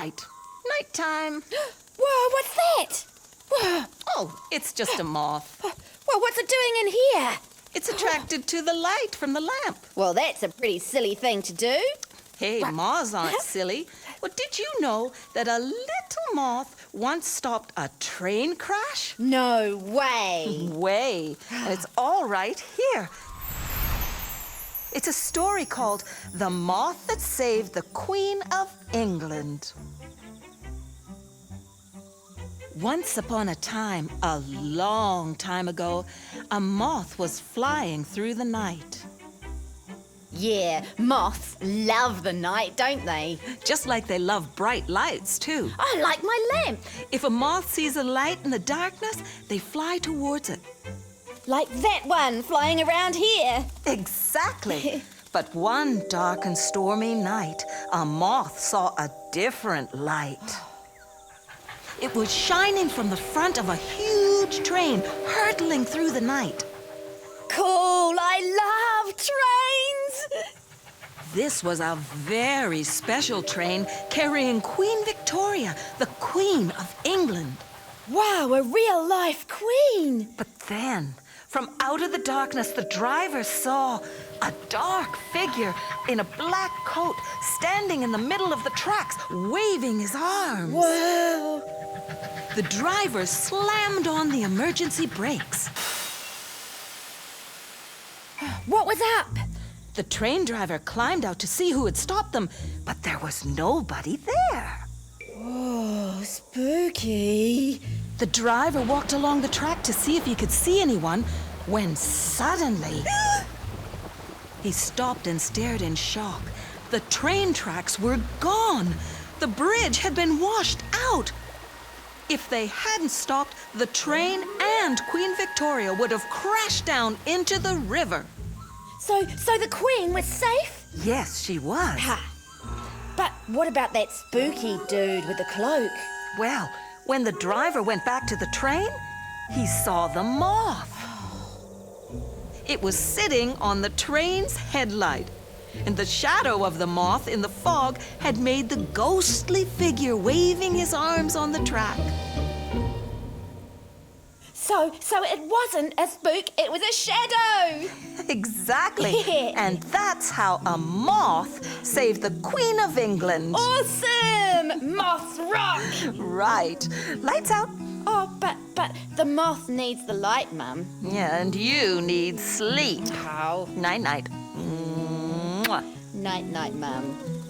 right. Nighttime. Whoa, what's that? Whoa. Oh, it's just a moth. Well, what's it doing in here? It's attracted to the light from the lamp. Well, that's a pretty silly thing to do. Hey, moths aren't silly. Well, did you know that a little moth once stopped a train crash? No way. Way. And it's all right here. It's a story called The Moth That Saved the Queen of England. Once upon a time, a long time ago, a moth was flying through the night. Yeah, moths love the night, don't they? Just like they love bright lights, too. I like my lamp. If a moth sees a light in the darkness, they fly towards it. Like that one flying around here. Exactly. But one dark and stormy night, a moth saw a different light. It was shining from the front of a huge train, hurtling through the night. Cool, I love trains. This was a very special train carrying Queen Victoria, the Queen of England. Wow, a real-life queen. But then, from out of the darkness, the driver saw a dark figure in a black coat standing in the middle of the tracks, waving his arms. Whoa. The driver slammed on the emergency brakes. What was up? The train driver climbed out to see who had stopped them, but there was nobody there. Oh, spooky. The driver walked along the track to see if he could see anyone, when suddenly he stopped and stared in shock. The train tracks were gone. The bridge had been washed out. If they hadn't stopped, the train and Queen Victoria would have crashed down into the river. So the queen was safe? Yes, she was. Ha. But what about that spooky dude with the cloak? Well, when the driver went back to the train, he saw the moth. It was sitting on the train's headlight, and the shadow of the moth in the fog had made the ghostly figure waving his arms on the track. So it wasn't a spook, it was a shadow. Exactly. Yeah. And that's how a moth saved the Queen of England. Awesome! Moths rock! Right. Lights out. Oh, but the moth needs the light, Mum. Yeah, and you need sleep. How? Night-night. Mwah. Night-night, Mum.